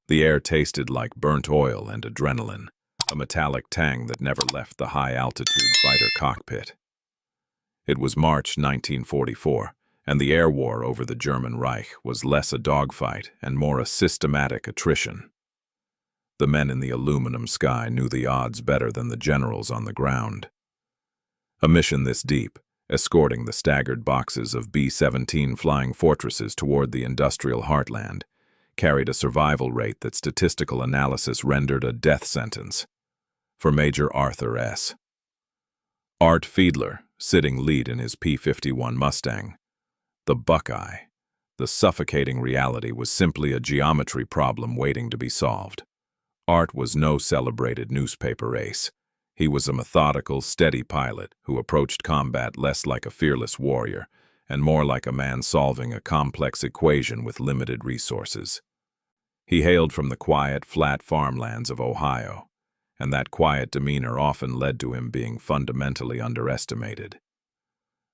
The air tasted like burnt oil and adrenaline, a metallic tang that never left the high-altitude fighter cockpit. It was March 1944, and the air war over the German Reich was less a dogfight and more a systematic attrition. The men in the aluminum sky knew the odds better than the generals on the ground. A mission this deep, escorting the staggered boxes of B-17 Flying Fortresses toward the industrial heartland, carried a survival rate that statistical analysis rendered a death sentence for Major Arthur S. Art Fiedler, sitting lead in his P-51 Mustang. The Buckeye. The suffocating reality was simply a geometry problem waiting to be solved. Art was no celebrated newspaper ace. He was a methodical, steady pilot who approached combat less like a fearless warrior and more like a man solving a complex equation with limited resources. He hailed from the quiet, flat farmlands of Ohio, and that quiet demeanor often led to him being fundamentally underestimated.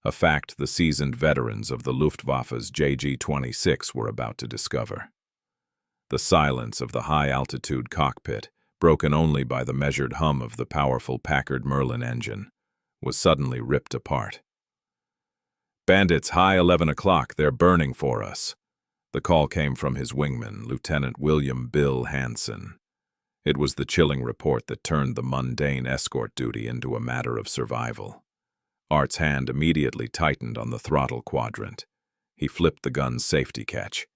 A fact the seasoned veterans of the Luftwaffe's JG-26 were about to discover. The silence of the high-altitude cockpit, broken only by the measured hum of the powerful Packard Merlin engine, was suddenly ripped apart. "Bandits, high 11 o'clock, they're burning for us." The call came from his wingman, Lieutenant William Bill Hansen. It was the chilling report that turned the mundane escort duty into a matter of survival. Art's hand immediately tightened on the throttle quadrant. He flipped the gun's safety catch.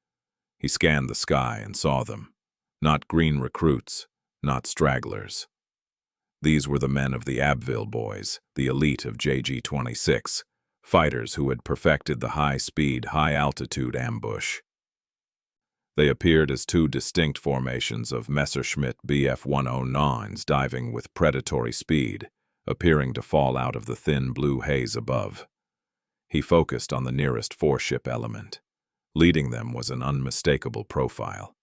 He scanned the sky and saw them. Not green recruits, not stragglers. These were the men of the Abbeville boys, the elite of JG-26, fighters who had perfected the high-speed, high-altitude ambush. They appeared as two distinct formations of Messerschmitt Bf-109s diving with predatory speed, appearing to fall out of the thin blue haze above. He focused on the nearest four-ship element. Leading them was an unmistakable profile.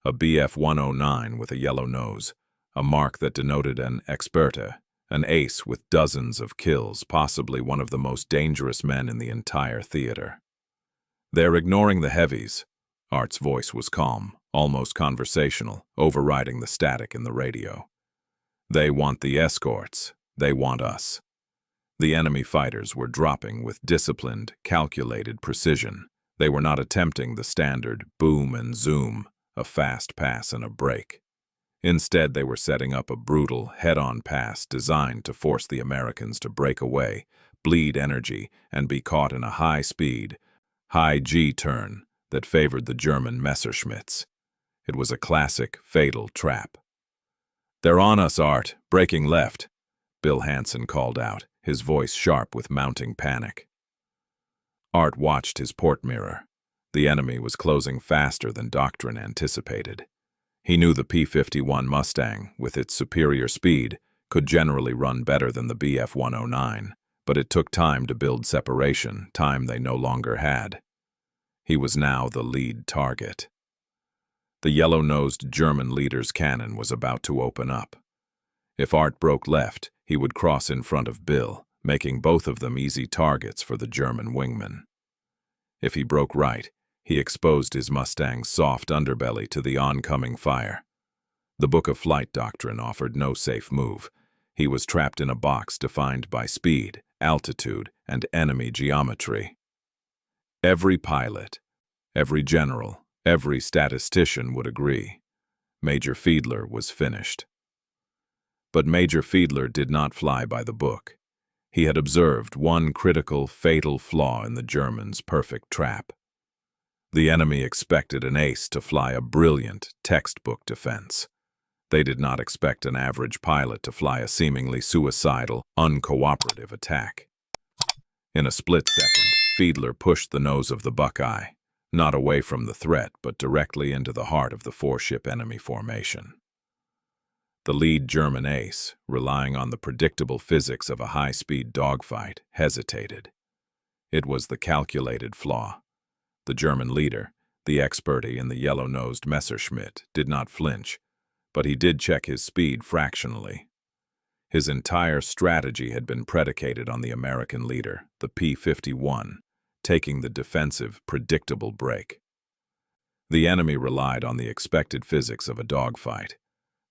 A Bf-109 with a yellow nose, a mark that denoted an experte, an ace with dozens of kills, possibly one of the most dangerous men in the entire theater. "They're ignoring the heavies." Art's voice was calm, almost conversational, overriding the static in the radio. "They want the escorts. They want us." The enemy fighters were dropping with disciplined, calculated precision. They were not attempting the standard boom and zoom, a fast pass and a break. Instead, they were setting up a brutal, head-on pass designed to force the Americans to break away, bleed energy, and be caught in a high-speed, high-G turn that favored the German Messerschmitts. It was a classic, fatal trap. "They're on us, Art, breaking left," Bill Hansen called out, his voice sharp with mounting panic. Art watched his port mirror. The enemy was closing faster than Doctrine anticipated. He knew the P-51 Mustang, with its superior speed, could generally run better than the Bf-109, but it took time to build separation, time they no longer had. He was now the lead target. The yellow-nosed German leader's cannon was about to open up. If Art broke left, he would cross in front of Bill, making both of them easy targets for the German wingman. If he broke right, he exposed his Mustang's soft underbelly to the oncoming fire. The Book of Flight doctrine offered no safe move. He was trapped in a box defined by speed, altitude, and enemy geometry. Every pilot, every general, every statistician would agree. Major Fiedler was finished. But Major Fiedler did not fly by the book. He had observed one critical, fatal flaw in the Germans' perfect trap. The enemy expected an ace to fly a brilliant, textbook defense. They did not expect an average pilot to fly a seemingly suicidal, uncooperative attack. In a split second, Fiedler pushed the nose of the Buckeye, not away from the threat, but directly into the heart of the four-ship enemy formation. The lead German ace, relying on the predictable physics of a high-speed dogfight, hesitated. It was the calculated flaw. The German leader, the experty in the yellow-nosed Messerschmitt, did not flinch, but he did check his speed fractionally. His entire strategy had been predicated on the American leader, the P-51, taking the defensive, predictable break. The enemy relied on the expected physics of a dogfight.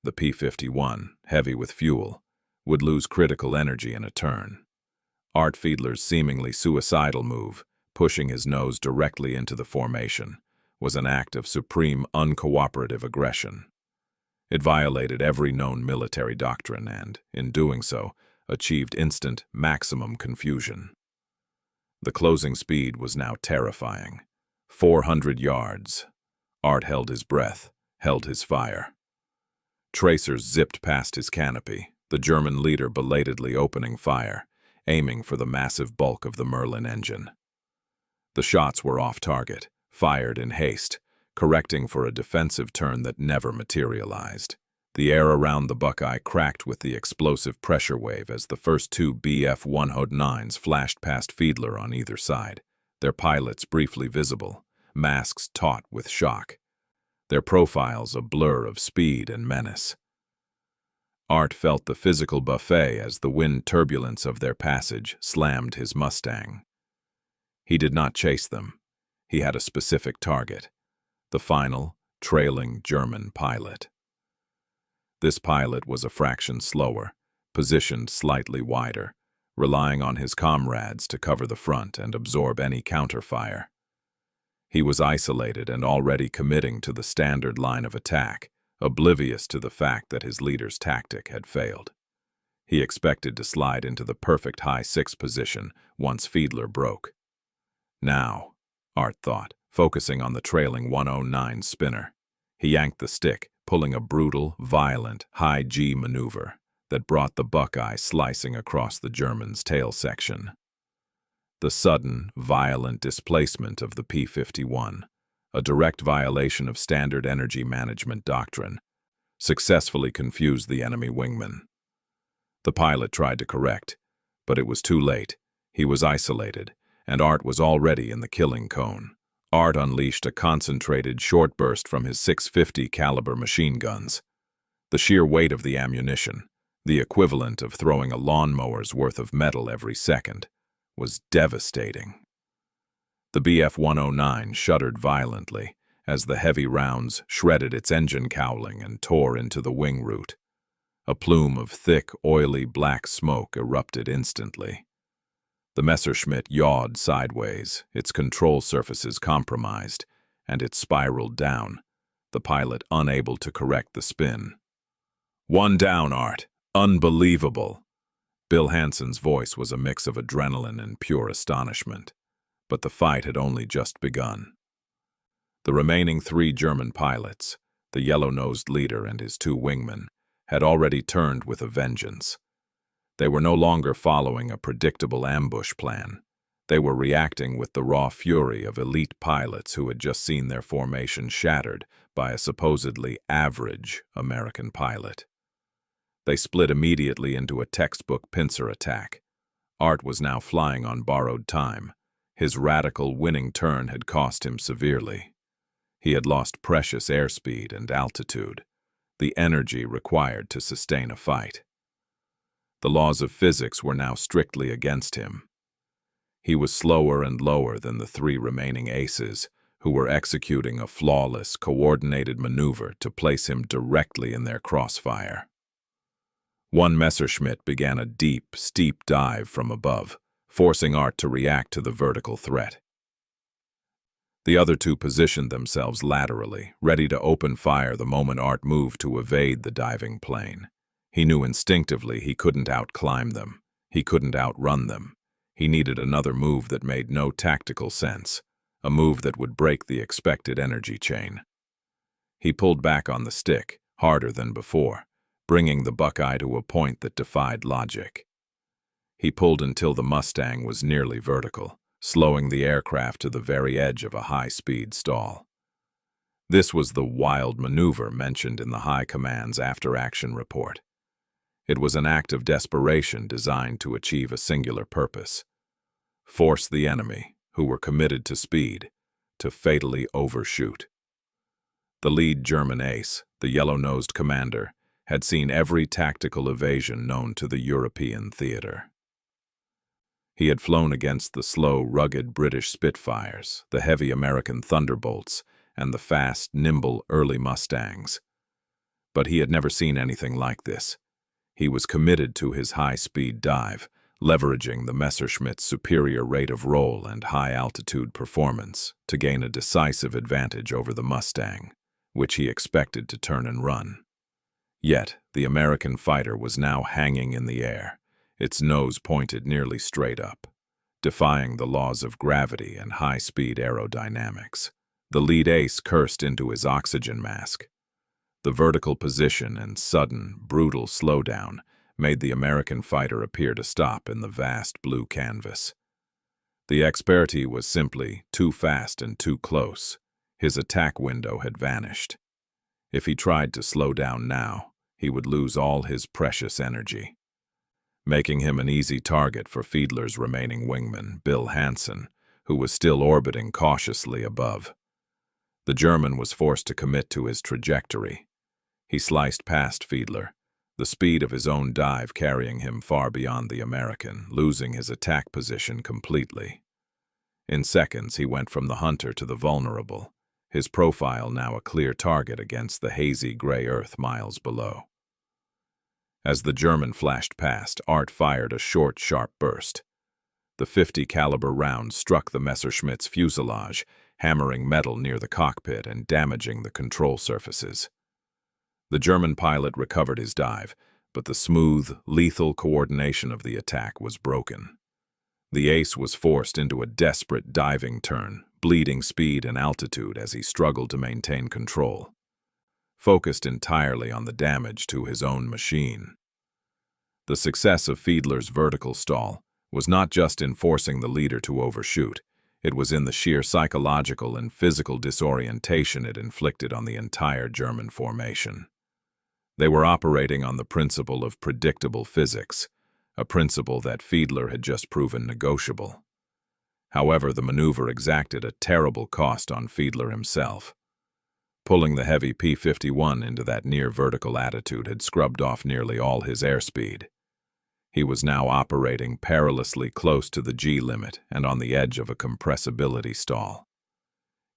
The P-51, heavy with fuel, would lose critical energy in a turn. Art Fiedler's seemingly suicidal move, pushing his nose directly into the formation, was an act of supreme uncooperative aggression. It violated every known military doctrine and, in doing so, achieved instant, maximum confusion. The closing speed was now terrifying. 400 yards. Art held his breath, held his fire. Tracers zipped past his canopy, the German leader belatedly opening fire, aiming for the massive bulk of the Merlin engine. The shots were off target, fired in haste, correcting for a defensive turn that never materialized. The air around the Buckeye cracked with the explosive pressure wave as the first two Bf-109s flashed past Fiedler on either side, their pilots briefly visible, masks taut with shock, their profiles a blur of speed and menace. Art felt the physical buffet as the wind turbulence of their passage slammed his Mustang. He did not chase them. He had a specific target, the final, trailing German pilot. This pilot was a fraction slower, positioned slightly wider, relying on his comrades to cover the front and absorb any counterfire. He was isolated and already committing to the standard line of attack, oblivious to the fact that his leader's tactic had failed. He expected to slide into the perfect high six position once Fiedler broke. Now, Art thought, focusing on the trailing 109 spinner. He yanked the stick, pulling a brutal, violent, high G maneuver that brought the Buckeye slicing across the German's tail section. The sudden, violent displacement of the P-51, a direct violation of standard energy management doctrine, successfully confused the enemy wingman. The pilot tried to correct, but it was too late. He was isolated, and Art was already in the killing cone. Art unleashed a concentrated short burst from his .650 caliber machine guns. The sheer weight of the ammunition, the equivalent of throwing a lawnmower's worth of metal every second, was devastating. The Bf-109 shuddered violently as the heavy rounds shredded its engine cowling and tore into the wing root. A plume of thick, oily black smoke erupted instantly. The Messerschmitt yawed sideways, its control surfaces compromised, and it spiraled down, the pilot unable to correct the spin. "One down, Art. Unbelievable." Bill Hansen's voice was a mix of adrenaline and pure astonishment, but the fight had only just begun. The remaining three German pilots, the yellow-nosed leader and his two wingmen, had already turned with a vengeance. They were no longer following a predictable ambush plan. They were reacting with the raw fury of elite pilots who had just seen their formation shattered by a supposedly average American pilot. They split immediately into a textbook pincer attack. Art was now flying on borrowed time. His radical winning turn had cost him severely. He had lost precious airspeed and altitude, the energy required to sustain a fight. The laws of physics were now strictly against him. He was slower and lower than the three remaining aces, who were executing a flawless, coordinated maneuver to place him directly in their crossfire. One Messerschmitt began a deep, steep dive from above, forcing Art to react to the vertical threat. The other two positioned themselves laterally, ready to open fire the moment Art moved to evade the diving plane. He knew instinctively he couldn't outclimb them. He couldn't outrun them. He needed another move that made no tactical sense, a move that would break the expected energy chain. He pulled back on the stick, harder than before, bringing the Buckeye to a point that defied logic. He pulled until the Mustang was nearly vertical, slowing the aircraft to the very edge of a high-speed stall. This was the wild maneuver mentioned in the High Command's after-action report. It was an act of desperation designed to achieve a singular purpose: force the enemy, who were committed to speed, to fatally overshoot. The lead German ace, the yellow-nosed commander, had seen every tactical evasion known to the European theater. He had flown against the slow, rugged British Spitfires, the heavy American Thunderbolts, and the fast, nimble early Mustangs. But he had never seen anything like this. He was committed to his high-speed dive, leveraging the Messerschmitt's superior rate of roll and high-altitude performance to gain a decisive advantage over the Mustang, which he expected to turn and run. Yet, the American fighter was now hanging in the air, its nose pointed nearly straight up, defying the laws of gravity and high-speed aerodynamics. The lead ace cursed into his oxygen mask. The vertical position and sudden, brutal slowdown made the American fighter appear to stop in the vast blue canvas. The experte was simply too fast and too close. His attack window had vanished. If he tried to slow down now, he would lose all his precious energy, making him an easy target for Fiedler's remaining wingman, Bill Hansen, who was still orbiting cautiously above. The German was forced to commit to his trajectory. He sliced past Fiedler, the speed of his own dive carrying him far beyond the American, losing his attack position completely. In seconds, he went from the hunter to the vulnerable, his profile now a clear target against the hazy gray earth miles below. As the German flashed past, Art fired a short, sharp burst. The .50 caliber round struck the Messerschmitt's fuselage, hammering metal near the cockpit and damaging the control surfaces. The German pilot recovered his dive, but the smooth, lethal coordination of the attack was broken. The ace was forced into a desperate diving turn, bleeding speed and altitude as he struggled to maintain control, focused entirely on the damage to his own machine. The success of Fiedler's vertical stall was not just in forcing the leader to overshoot, it was in the sheer psychological and physical disorientation it inflicted on the entire German formation. They were operating on the principle of predictable physics, a principle that Fiedler had just proven negotiable. However, the maneuver exacted a terrible cost on Fiedler himself. Pulling the heavy P-51 into that near-vertical attitude had scrubbed off nearly all his airspeed. He was now operating perilously close to the G-limit and on the edge of a compressibility stall.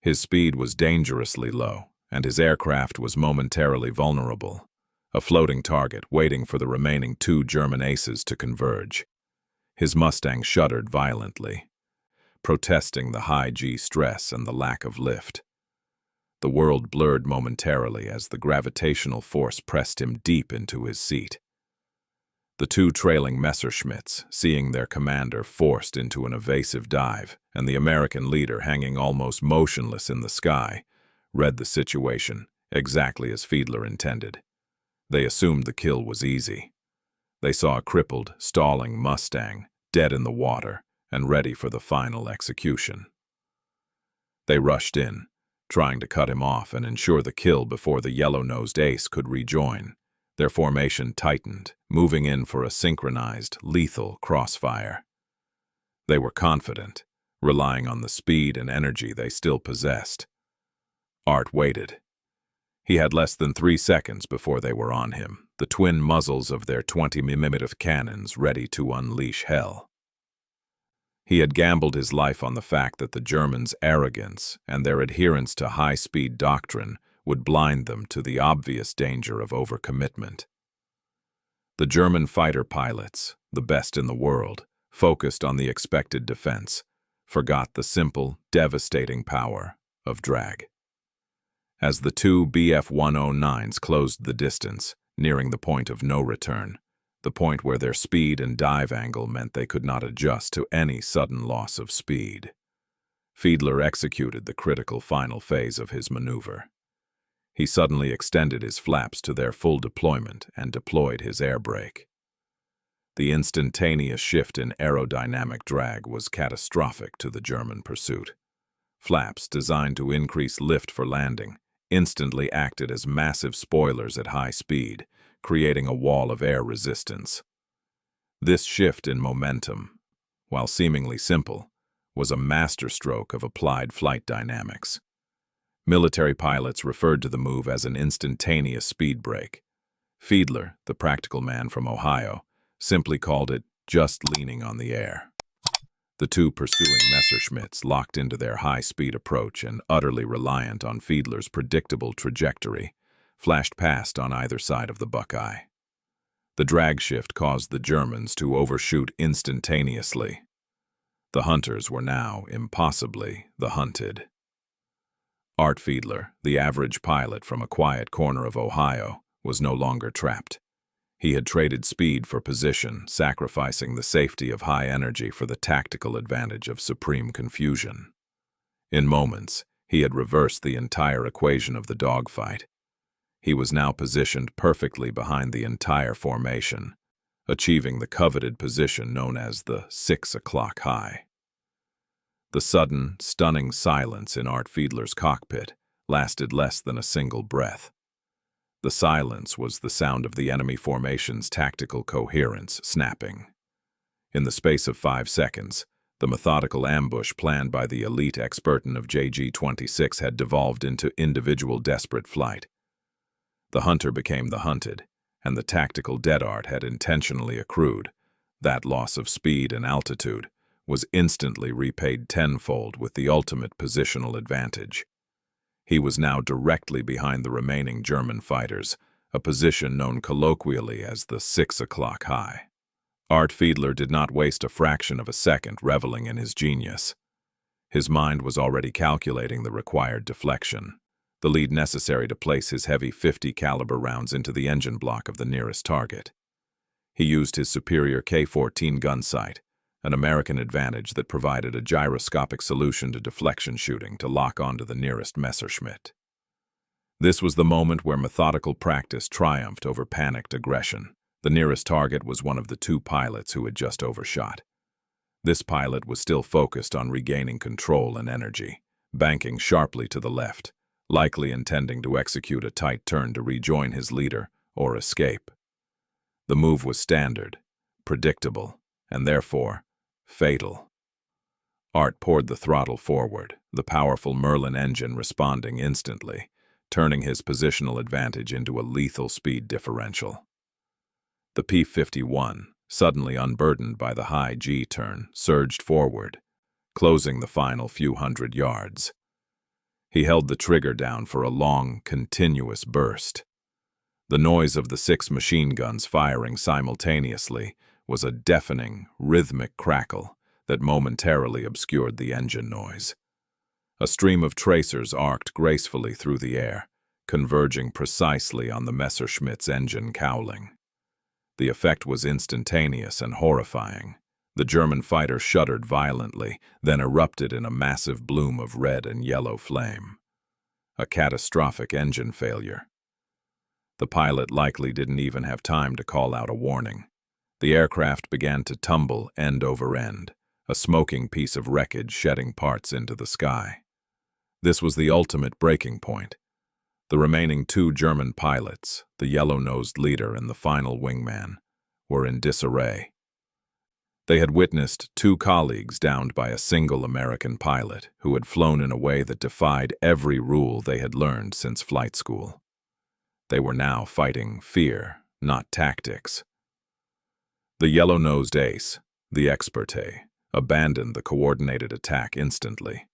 His speed was dangerously low, and his aircraft was momentarily vulnerable, a floating target waiting for the remaining two German aces to converge. His Mustang shuddered violently, protesting the high G stress and the lack of lift. The world blurred momentarily as the gravitational force pressed him deep into his seat. The two trailing Messerschmitts, seeing their commander forced into an evasive dive and the American leader hanging almost motionless in the sky, read the situation exactly as Fiedler intended. They assumed the kill was easy. They saw a crippled, stalling Mustang, dead in the water, and ready for the final execution. They rushed in, trying to cut him off and ensure the kill before the yellow-nosed ace could rejoin. Their formation tightened, moving in for a synchronized, lethal crossfire. They were confident, relying on the speed and energy they still possessed. Art waited. He had less than 3 seconds before they were on him, the twin muzzles of their 20mm cannons ready to unleash hell. He had gambled his life on the fact that the Germans' arrogance and their adherence to high-speed doctrine would blind them to the obvious danger of overcommitment. The German fighter pilots, the best in the world, focused on the expected defense, forgot the simple, devastating power of drag. As the two Bf-109s closed the distance, nearing the point of no return, the point where their speed and dive angle meant they could not adjust to any sudden loss of speed, Fiedler executed the critical final phase of his maneuver. He suddenly extended his flaps to their full deployment and deployed his air brake. The instantaneous shift in aerodynamic drag was catastrophic to the German pursuit. Flaps designed to increase lift for landing instantly acted as massive spoilers at high speed, creating a wall of air resistance. This shift in momentum, while seemingly simple, was a masterstroke of applied flight dynamics. Military pilots referred to the move as an instantaneous speed brake. Fiedler, the practical man from Ohio, simply called it just leaning on the air. The two pursuing Messerschmitts, locked into their high-speed approach and utterly reliant on Fiedler's predictable trajectory, flashed past on either side of the Buckeye. The drag shift caused the Germans to overshoot instantaneously. The hunters were now, impossibly, the hunted. Art Fiedler, the average pilot from a quiet corner of Ohio, was no longer trapped. He had traded speed for position, sacrificing the safety of high energy for the tactical advantage of supreme confusion. In moments, he had reversed the entire equation of the dogfight. He was now positioned perfectly behind the entire formation, achieving the coveted position known as the 6 o'clock high. The sudden, stunning silence in Art Fiedler's cockpit lasted less than a single breath. The silence was the sound of the enemy formation's tactical coherence snapping. In the space of 5 seconds, the methodical ambush planned by the elite expertin of JG-26 had devolved into individual desperate flight. The hunter became the hunted, and the tactical dead art had intentionally accrued. That loss of speed and altitude was instantly repaid tenfold with the ultimate positional advantage. He was now directly behind the remaining German fighters, a position known colloquially as the 6 o'clock high. Art Fiedler did not waste a fraction of a second reveling in his genius. His mind was already calculating the required deflection, the lead necessary to place his heavy .50 caliber rounds into the engine block of the nearest target. He used his superior K-14 gun sight, an American advantage that provided a gyroscopic solution to deflection shooting to lock onto the nearest Messerschmitt. This was the moment where methodical practice triumphed over panicked aggression. The nearest target was one of the two pilots who had just overshot. This pilot was still focused on regaining control and energy, banking sharply to the left, likely intending to execute a tight turn to rejoin his leader or escape. The move was standard, predictable, and therefore fatal. Art poured the throttle forward, the powerful Merlin engine responding instantly, turning his positional advantage into a lethal speed differential. The P-51, suddenly unburdened by the high G-turn, surged forward, closing the final few hundred yards. He held the trigger down for a long, continuous burst. The noise of the 6 machine guns firing simultaneously was a deafening, rhythmic crackle that momentarily obscured the engine noise. A stream of tracers arced gracefully through the air, converging precisely on the Messerschmitt's engine cowling. The effect was instantaneous and horrifying. The German fighter shuddered violently, then erupted in a massive bloom of red and yellow flame. A catastrophic engine failure. The pilot likely didn't even have time to call out a warning. The aircraft began to tumble end over end, a smoking piece of wreckage shedding parts into the sky. This was the ultimate breaking point. The remaining 2 German pilots, the yellow-nosed leader and the final wingman, were in disarray. They had witnessed 2 colleagues downed by a single American pilot who had flown in a way that defied every rule they had learned since flight school. They were now fighting fear, not tactics. The yellow-nosed ace, the expert, abandoned the coordinated attack instantly.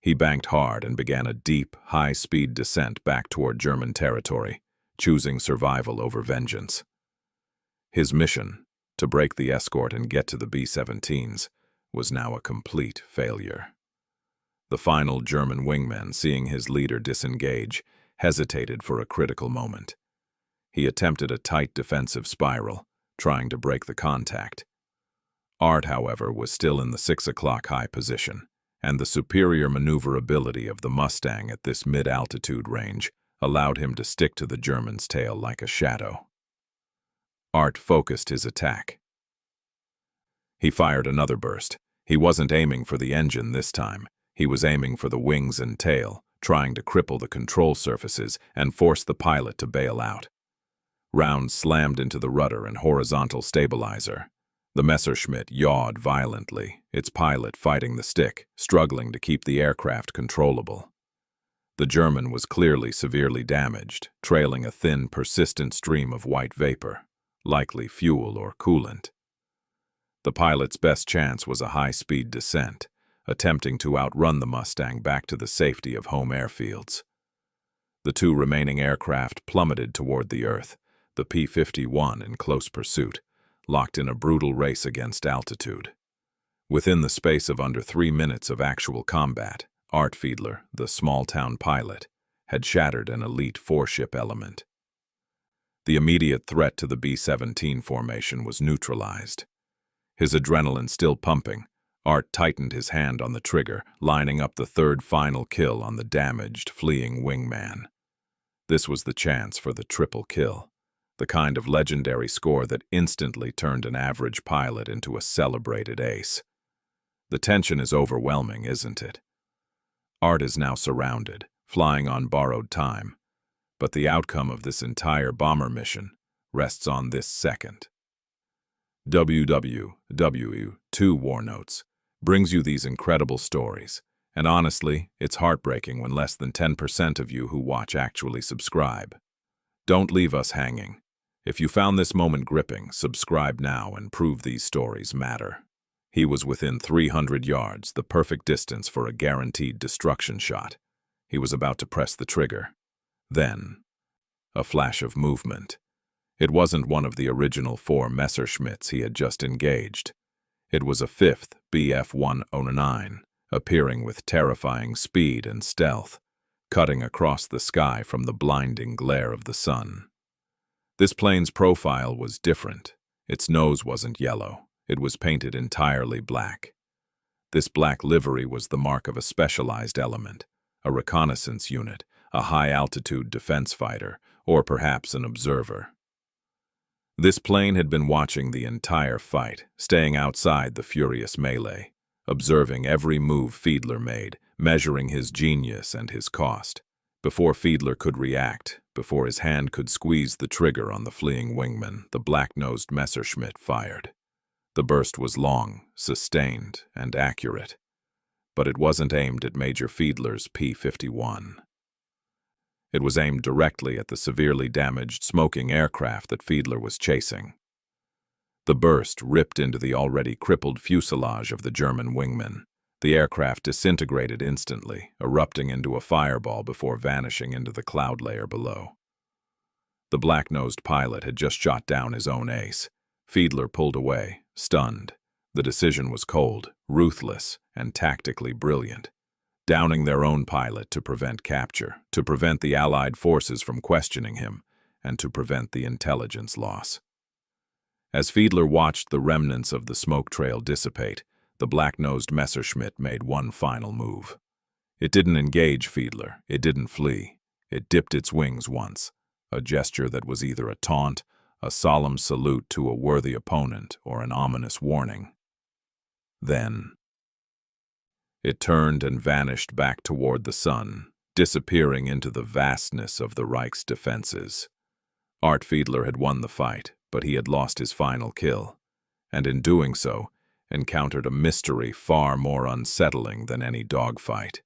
He banked hard and began a deep, high-speed descent back toward German territory, choosing survival over vengeance. His mission, to break the escort and get to the B-17s, was now a complete failure. The final German wingman, seeing his leader disengage, hesitated for a critical moment. He attempted a tight defensive spiral, trying to break the contact. Art, however, was still in the 6 o'clock high position, and the superior maneuverability of the Mustang at this mid-altitude range allowed him to stick to the German's tail like a shadow. Art focused his attack. He fired another burst. He wasn't aiming for the engine this time. He was aiming for the wings and tail, trying to cripple the control surfaces and force the pilot to bail out. Rounds slammed into the rudder and horizontal stabilizer. The Messerschmitt yawed violently, its pilot fighting the stick, struggling to keep the aircraft controllable. The German was clearly severely damaged, trailing a thin, persistent stream of white vapor, likely fuel or coolant. The pilot's best chance was a high-speed descent, attempting to outrun the Mustang back to the safety of home airfields. The two remaining aircraft plummeted toward the earth, the P-51 in close pursuit, locked in a brutal race against altitude. Within the space of under 3 minutes of actual combat, Art Fiedler, the small-town pilot, had shattered an elite four-ship element. The immediate threat to the B-17 formation was neutralized. His adrenaline still pumping, Art tightened his hand on the trigger, lining up the third final kill on the damaged, fleeing wingman. This was the chance for the triple kill, the kind of legendary score that instantly turned an average pilot into a celebrated ace. The tension is overwhelming, isn't it? Art is now surrounded, flying on borrowed time, but the outcome of this entire bomber mission rests on this second. WWII War Notes brings you these incredible stories, and honestly, it's heartbreaking when less than 10% of you who watch actually subscribe. Don't leave us hanging. If you found this moment gripping, subscribe now and prove these stories matter. He was within 300 yards, the perfect distance for a guaranteed destruction shot. He was about to press the trigger. Then, a flash of movement. It wasn't one of the original 4 Messerschmitts he had just engaged. It was a 5th Bf-109, appearing with terrifying speed and stealth, cutting across the sky from the blinding glare of the sun. This plane's profile was different. Its nose wasn't yellow. It was painted entirely black. This black livery was the mark of a specialized element, a reconnaissance unit, a high-altitude defense fighter, or perhaps an observer. This plane had been watching the entire fight, staying outside the furious melee, observing every move Fiedler made, measuring his genius and his cost. Before Fiedler could react, before his hand could squeeze the trigger on the fleeing wingman, the black-nosed Messerschmitt fired. The burst was long, sustained, and accurate, but it wasn't aimed at Major Fiedler's P-51. It was aimed directly at the severely damaged smoking aircraft that Fiedler was chasing. The burst ripped into the already crippled fuselage of the German wingman. The aircraft disintegrated instantly, erupting into a fireball before vanishing into the cloud layer below. The black-nosed pilot had just shot down his own ace. Fiedler pulled away, stunned. The decision was cold, ruthless, and tactically brilliant. Downing their own pilot to prevent capture, to prevent the Allied forces from questioning him, and to prevent the intelligence loss. As Fiedler watched the remnants of the smoke trail dissipate, the black-nosed Messerschmitt made one final move. It didn't engage Fiedler, it didn't flee. It dipped its wings once, a gesture that was either a taunt, a solemn salute to a worthy opponent, or an ominous warning. Then, it turned and vanished back toward the sun, disappearing into the vastness of the Reich's defenses. Art Fiedler had won the fight, but he had lost his final kill, and in doing so, encountered a mystery far more unsettling than any dogfight.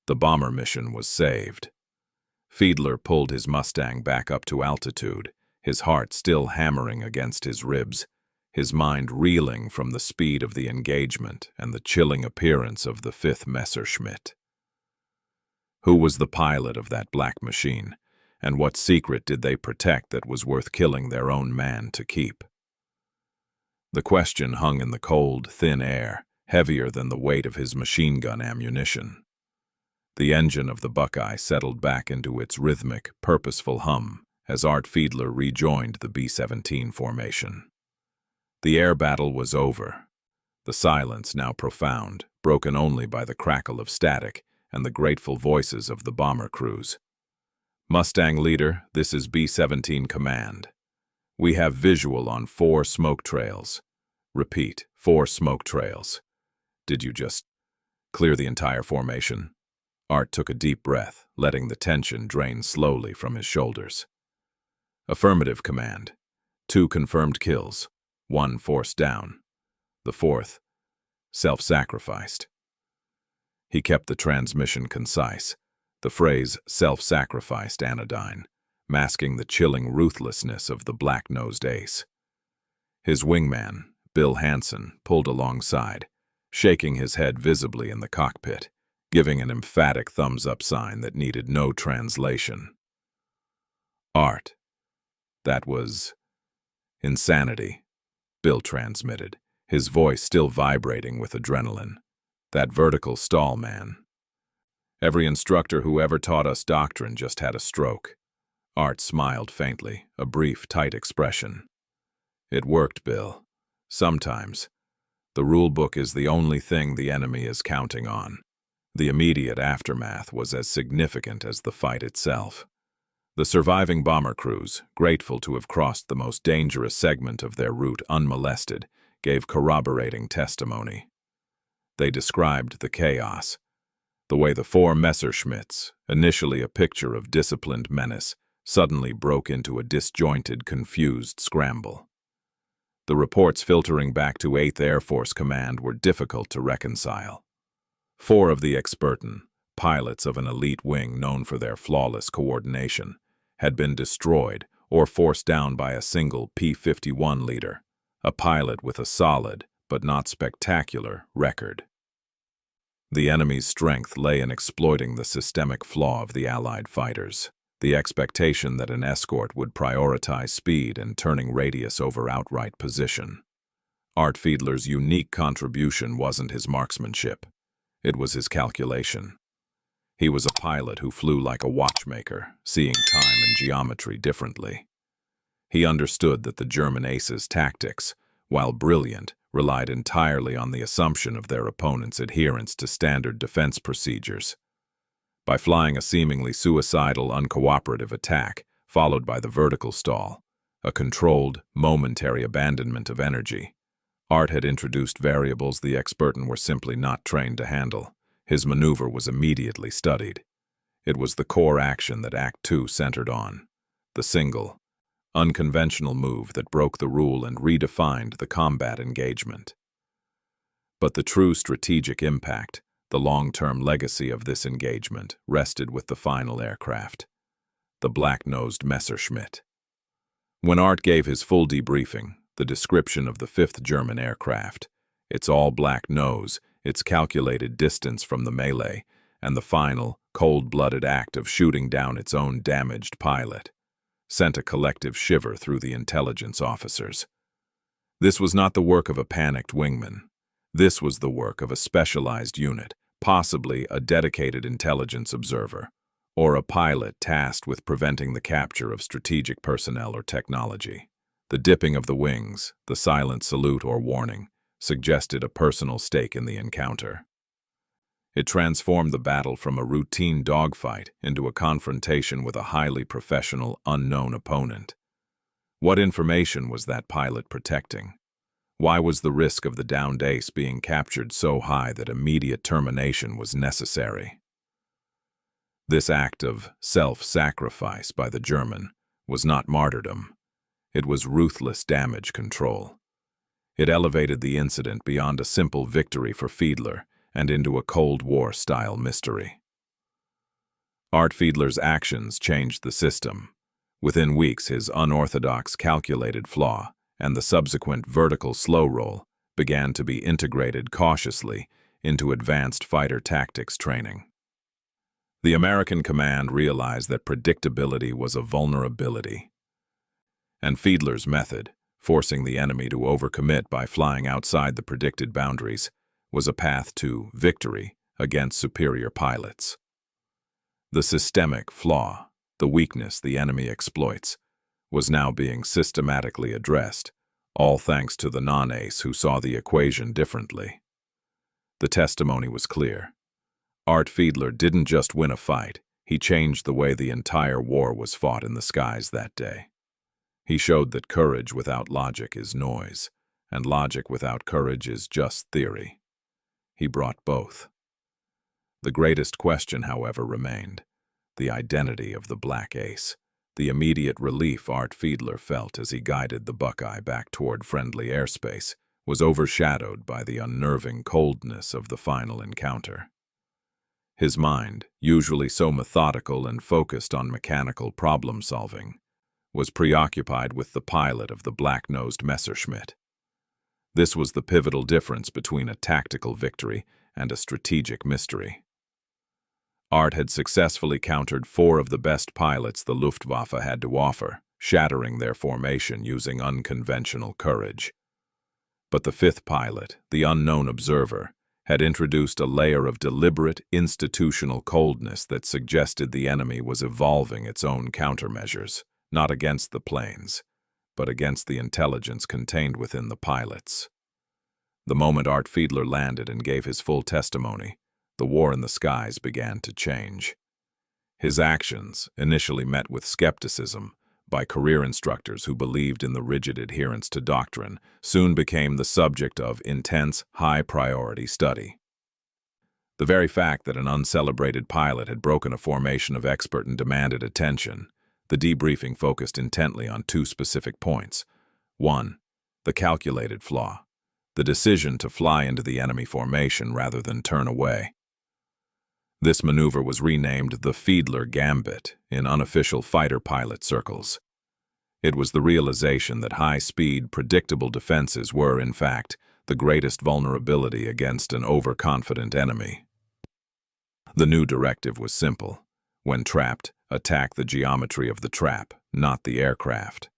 The bomber mission was saved. Fiedler pulled his Mustang back up to altitude, his heart still hammering against his ribs, his mind reeling from the speed of the engagement and the chilling appearance of the 5th Messerschmitt. Who was the pilot of that black machine, and what secret did they protect that was worth killing their own man to keep? The question hung in the cold, thin air, heavier than the weight of his machine gun ammunition. The engine of the Buckeye settled back into its rhythmic, purposeful hum as Art Fiedler rejoined the B-17 formation. The air battle was over. The silence, now profound, broken only by the crackle of static and the grateful voices of the bomber crews. Mustang leader, this is B-17 Command. We have visual on 4 smoke trails. Repeat, 4 smoke trails. Did you just clear the entire formation? Art took a deep breath, letting the tension drain slowly from his shoulders. Affirmative, Command. 2 confirmed kills. 1 forced down. The 4th, self-sacrificed. He kept the transmission concise, the phrase self-sacrificed anodyne, masking the chilling ruthlessness of the black-nosed ace. His wingman, Bill Hansen, pulled alongside, shaking his head visibly in the cockpit, giving an emphatic thumbs-up sign that needed no translation. Art. That was insanity, Bill transmitted, his voice still vibrating with adrenaline. That vertical stall, man. Every instructor who ever taught us doctrine just had a stroke. Art smiled faintly, a brief, tight expression. It worked, Bill. Sometimes. The rule book is the only thing the enemy is counting on. The immediate aftermath was as significant as the fight itself. The surviving bomber crews, grateful to have crossed the most dangerous segment of their route unmolested, gave corroborating testimony. They described the chaos, the way the 4 Messerschmitts, initially a picture of disciplined menace, suddenly broke into a disjointed, confused scramble. The reports filtering back to 8th Air Force Command were difficult to reconcile. 4 of the Escorten, pilots of an elite wing known for their flawless coordination, had been destroyed or forced down by a single P-51 leader, a pilot with a solid, but not spectacular, record. The enemy's strength lay in exploiting the systemic flaw of the Allied fighters, the expectation that an escort would prioritize speed and turning radius over outright position. Art Fiedler's unique contribution wasn't his marksmanship. It was his calculation. He was a pilot who flew like a watchmaker, seeing time and geometry differently. He understood that the German aces' tactics, while brilliant, relied entirely on the assumption of their opponent's adherence to standard defense procedures. By flying a seemingly suicidal, uncooperative attack, followed by the vertical stall, a controlled, momentary abandonment of energy, Art had introduced variables the Escorten were simply not trained to handle. His maneuver was immediately studied. It was the core action that Act 2 centered on, the single, unconventional move that broke the rule and redefined the combat engagement. But the true strategic impact, the long-term legacy of this engagement, rested with the final aircraft, the black-nosed Messerschmitt. When Art gave his full debriefing, the description of the 5th German aircraft, its all-black nose, its calculated distance from the melee, and the final, cold-blooded act of shooting down its own damaged pilot, sent a collective shiver through the intelligence officers. This was not the work of a panicked wingman. This was the work of a specialized unit, possibly a dedicated intelligence observer, or a pilot tasked with preventing the capture of strategic personnel or technology. The dipping of the wings, the silent salute or warning, suggested a personal stake in the encounter. It transformed the battle from a routine dogfight into a confrontation with a highly professional, unknown opponent. What information was that pilot protecting? Why was the risk of the downed ace being captured so high that immediate termination was necessary? This act of self-sacrifice by the German was not martyrdom. It was ruthless damage control. It elevated the incident beyond a simple victory for Fiedler and into a Cold War-style mystery. Art Fiedler's actions changed the system. Within weeks, his unorthodox calculated flaw and the subsequent vertical slow roll began to be integrated cautiously into advanced fighter tactics training. The American command realized that predictability was a vulnerability, and Fiedler's method, forcing the enemy to overcommit by flying outside the predicted boundaries, was a path to victory against superior pilots. The systemic flaw, the weakness the enemy exploits, was now being systematically addressed, all thanks to the non-ace who saw the equation differently. The testimony was clear. Art Fiedler didn't just win a fight, he changed the way the entire war was fought in the skies that day. He showed that courage without logic is noise, and logic without courage is just theory. He brought both. The greatest question, however, remained: the identity of the Black Ace. The immediate relief Art Fiedler felt as he guided the Buckeye back toward friendly airspace was overshadowed by the unnerving coldness of the final encounter. His mind, usually so methodical and focused on mechanical problem-solving, was preoccupied with the pilot of the black-nosed Messerschmitt. This was the pivotal difference between a tactical victory and a strategic mystery. Art had successfully countered 4 of the best pilots the Luftwaffe had to offer, shattering their formation using unconventional courage. But the 5th pilot, the unknown observer, had introduced a layer of deliberate, institutional coldness that suggested the enemy was evolving its own countermeasures, not against the planes, but against the intelligence contained within the pilots. The moment Art Fiedler landed and gave his full testimony, the war in the skies began to change. His actions, initially met with skepticism by career instructors who believed in the rigid adherence to doctrine, soon became the subject of intense, high-priority study. The very fact that an uncelebrated pilot had broken a formation of expert and demanded attention. The debriefing focused intently on 2 specific points. 1. The calculated flaw. The decision to fly into the enemy formation rather than turn away. This maneuver was renamed the Fiedler Gambit in unofficial fighter pilot circles. It was the realization that high-speed, predictable defenses were, in fact, the greatest vulnerability against an overconfident enemy. The new directive was simple. When trapped, attack the geometry of the trap, not the aircraft.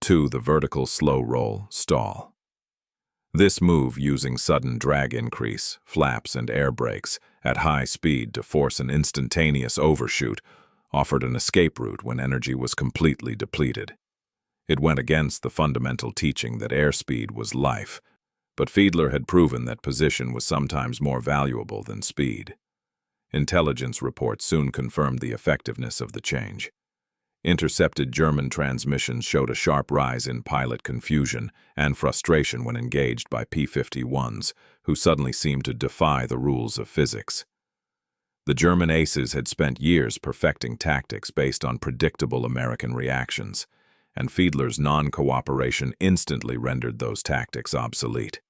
2. The vertical slow roll, stall. This move, using sudden drag increase, flaps, and air brakes at high speed to force an instantaneous overshoot, offered an escape route when energy was completely depleted. It went against the fundamental teaching that airspeed was life, but Fiedler had proven that position was sometimes more valuable than speed. Intelligence reports soon confirmed the effectiveness of the change. Intercepted German transmissions showed a sharp rise in pilot confusion and frustration when engaged by P-51s, who suddenly seemed to defy the rules of physics. The German aces had spent years perfecting tactics based on predictable American reactions, and Fiedler's non-cooperation instantly rendered those tactics obsolete.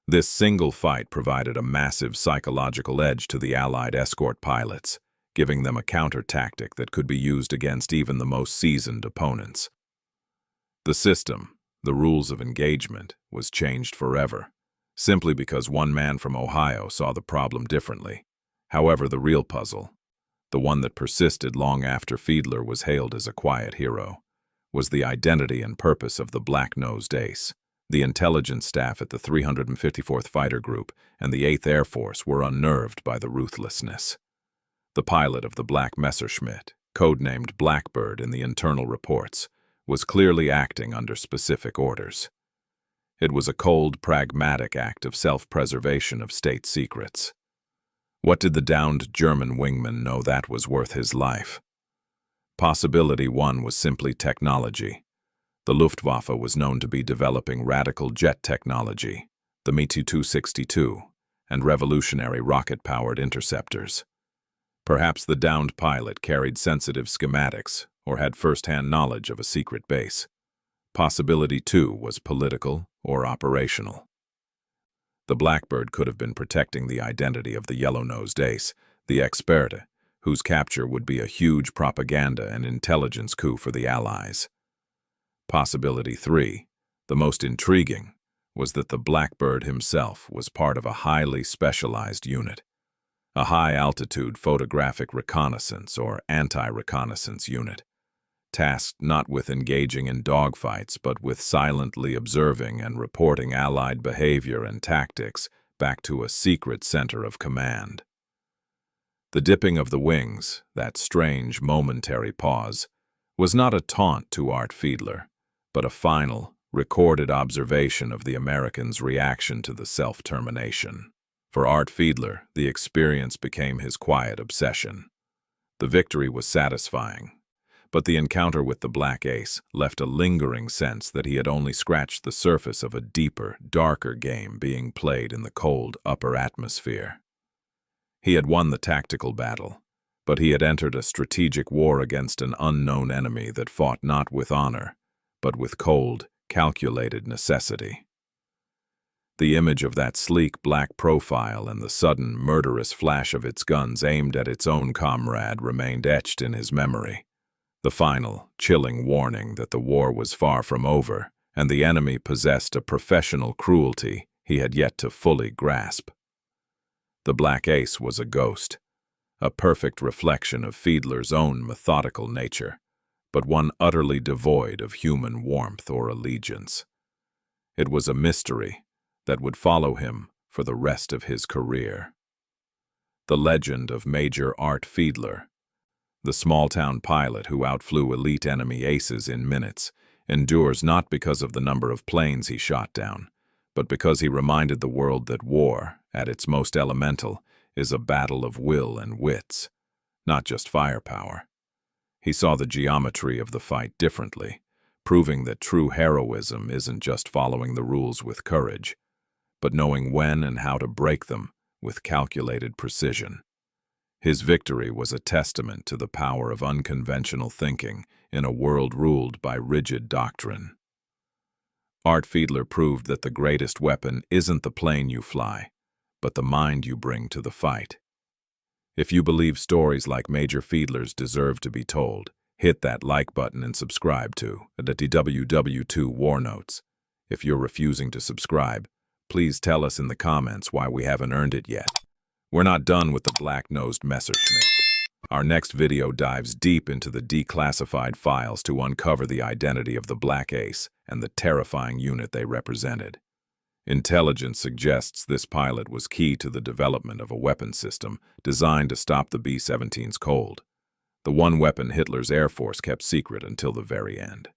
This single fight provided a massive psychological edge to the Allied escort pilots, giving them a counter-tactic that could be used against even the most seasoned opponents. The system, the rules of engagement, was changed forever, simply because one man from Ohio saw the problem differently. However, the real puzzle, the one that persisted long after Fiedler was hailed as a quiet hero, was the identity and purpose of the black-nosed ace. The intelligence staff at the 354th Fighter Group and the 8th Air Force were unnerved by the ruthlessness. The pilot of the Black Messerschmitt, codenamed Blackbird in the internal reports, was clearly acting under specific orders. It was a cold, pragmatic act of self-preservation of state secrets. What did the downed German wingman know that was worth his life? Possibility 1 was simply technology. The Luftwaffe was known to be developing radical jet technology, the Me-262, and revolutionary rocket-powered interceptors. Perhaps the downed pilot carried sensitive schematics or had first-hand knowledge of a secret base. Possibility 2 was political or operational. The Blackbird could have been protecting the identity of the yellow-nosed ace, the Experte, whose capture would be a huge propaganda and intelligence coup for the Allies. Possibility 3, the most intriguing, was that the Blackbird himself was part of a highly specialized unit, a high-altitude photographic reconnaissance or anti-reconnaissance unit, tasked not with engaging in dogfights but with silently observing and reporting Allied behavior and tactics back to a secret center of command. The dipping of the wings, that strange momentary pause, was not a taunt to Art Fiedler, but a final, recorded observation of the Americans' reaction to the self-termination. For Art Fiedler, the experience became his quiet obsession. The victory was satisfying, but the encounter with the Black Ace left a lingering sense that he had only scratched the surface of a deeper, darker game being played in the cold upper atmosphere. He had won the tactical battle, but he had entered a strategic war against an unknown enemy that fought not with honor, but with cold, calculated necessity. The image of that sleek black profile and the sudden, murderous flash of its guns aimed at its own comrade remained etched in his memory, the final, chilling warning that the war was far from over and the enemy possessed a professional cruelty he had yet to fully grasp. The Black Ace was a ghost, a perfect reflection of Fiedler's own methodical nature, but one utterly devoid of human warmth or allegiance. It was a mystery that would follow him for the rest of his career. The legend of Major Art Fiedler, the small-town pilot who outflew elite enemy aces in minutes, endures not because of the number of planes he shot down, but because he reminded the world that war, at its most elemental, is a battle of will and wits, not just firepower. He saw the geometry of the fight differently, proving that true heroism isn't just following the rules with courage, but knowing when and how to break them with calculated precision. His victory was a testament to the power of unconventional thinking in a world ruled by rigid doctrine. Art Fiedler proved that the greatest weapon isn't the plane you fly, but the mind you bring to the fight. If you believe stories like Major Fiedler's deserve to be told, hit that like button and subscribe to the WWII War Notes. If you're refusing to subscribe, please tell us in the comments why we haven't earned it yet. We're not done with the black-nosed Messerschmitt. Our next video dives deep into the declassified files to uncover the identity of the Black Ace and the terrifying unit they represented. Intelligence suggests this pilot was key to the development of a weapon system designed to stop the B-17's cold, the one weapon Hitler's Air Force kept secret until the very end.